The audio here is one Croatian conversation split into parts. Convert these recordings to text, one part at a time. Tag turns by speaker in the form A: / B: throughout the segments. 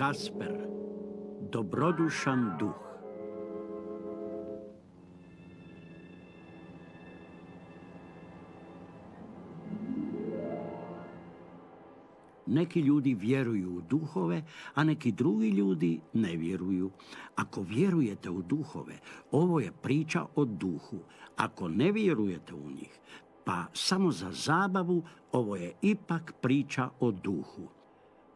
A: Kasper, dobrodušan duh. Neki ljudi vjeruju u duhove, a neki drugi ljudi ne vjeruju. Ako vjerujete u duhove, ovo je priča o duhu. Ako ne vjerujete u njih, pa samo za zabavu, ovo je ipak priča o duhu.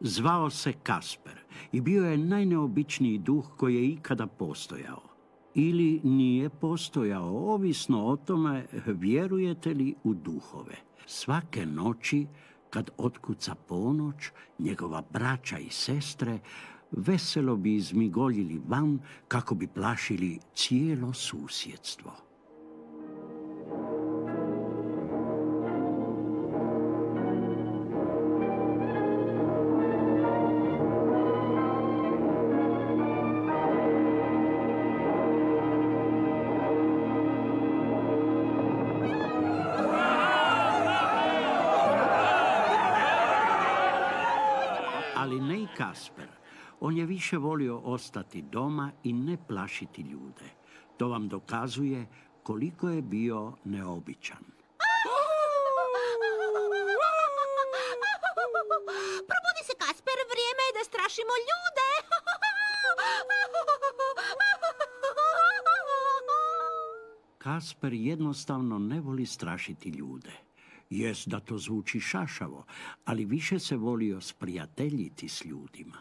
A: Zvao se Kasper i bio je najneobičniji duh koji je ikada postojao. Ili nije postojao, ovisno o tome vjerujete li u duhove. Svake noći, kad otkuca ponoć, njegova braća i sestre veselo bi izmigoljili van kako bi plašili cijelo susjedstvo. Ali ne i Kasper. On je više volio ostati doma i ne plašiti ljude. To vam dokazuje koliko je bio neobičan.
B: Probudi se, Kasper, vrijeme je da strašimo ljude.
A: Kasper jednostavno ne voli strašiti ljude. Jest da to zvuči šašavo, ali više se volio sprijateljiti s ljudima.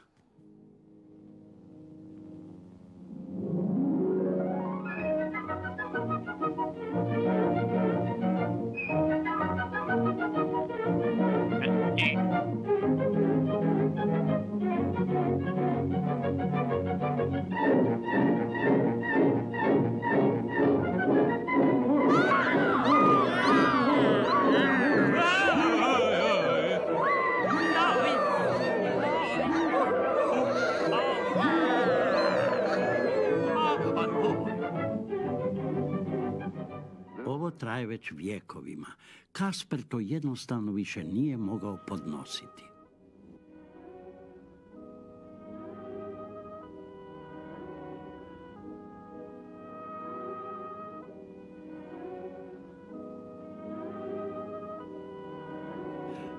A: Ovo traje već vjekovima. Kasper to jednostavno više nije mogao podnositi.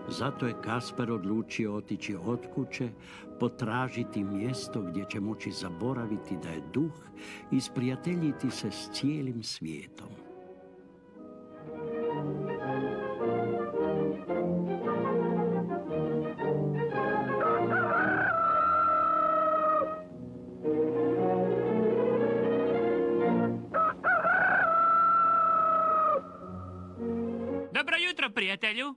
A: Zato je Kasper odlučio otići od kuće, potražiti mjesto gdje će moći zaboraviti da je duh i sprijateljiti se s cijelim svijetom.
C: Dobro jutro, prijatelju.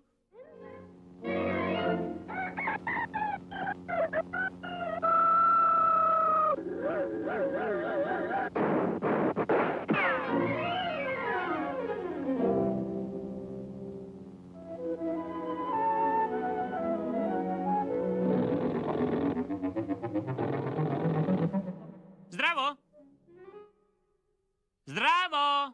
C: Zdravo. Zdravo.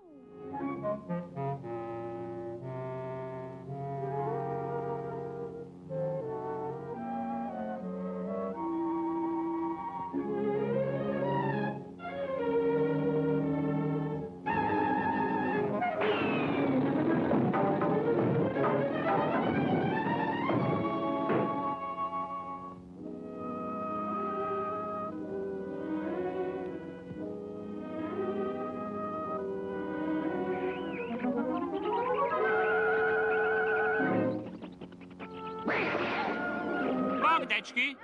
C: Bog, dečki.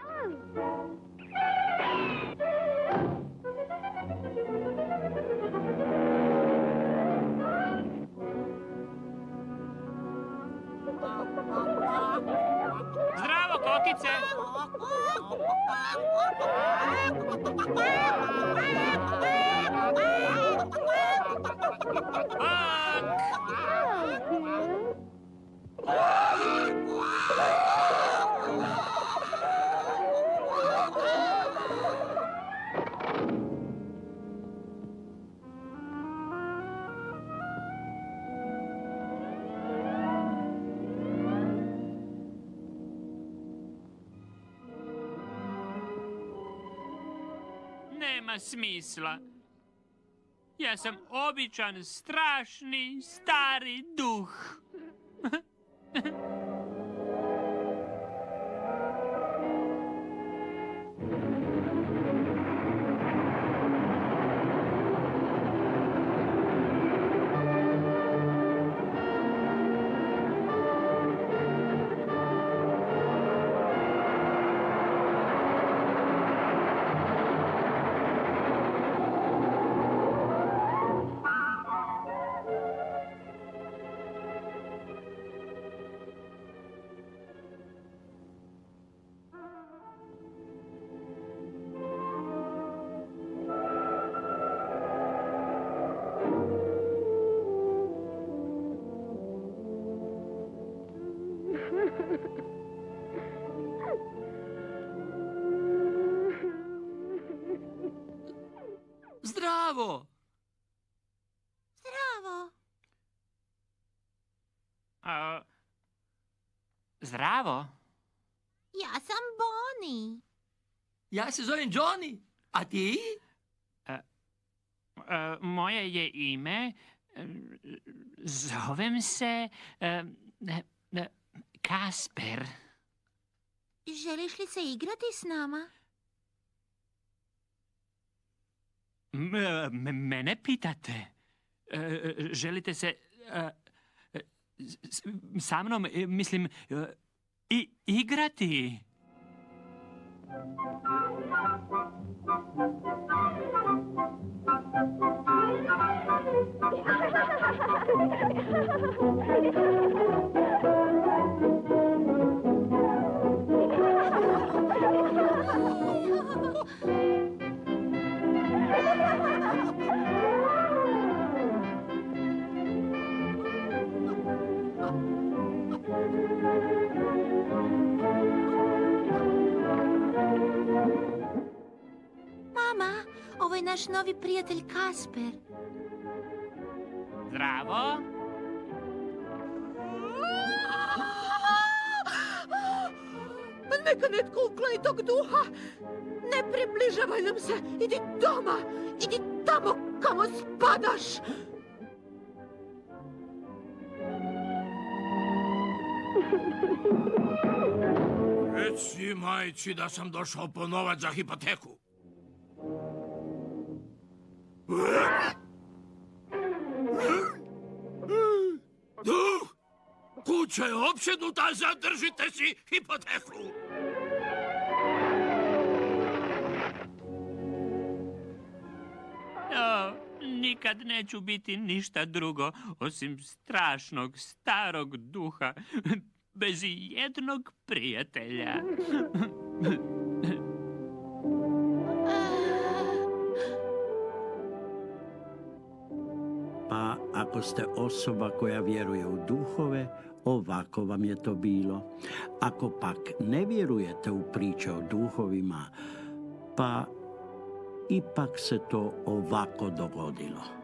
C: Zdravo, kokice. nema smisla. Ja sam običan, strašni, stari duh.
D: Zdravo!
B: Zdravo.
C: Zdravo.
B: Ja sam Bonnie.
D: Ja se zovem Johnny, a ti?
C: Moje je ime. Zovem se Kasper.
B: Želiš li se igrati s nama?
C: Mene pitate? Želite se sa mnom, mislim, igrati?
B: Mama, ovo je naš novi prijatelj Kasper.
C: Zdravo.
B: Neka netko ukloni tog duha. Ne približavaj nam se. Idi doma. Idi tamo kamo spadaš.
E: Reci majci da sam došao po novac za hipoteku. Duh! Kuća je opsjednuta, zadržite si hipoteku!
C: Nikad neću biti ništa drugo osim strašnog starog duha bez jednog prijatelja.
A: Pa ako ste osoba koja vjeruje u duhove, ovako vam je to bilo. Ako pak ne vjerujete u priče o duhovima, pa ipak se to ovako dogodilo.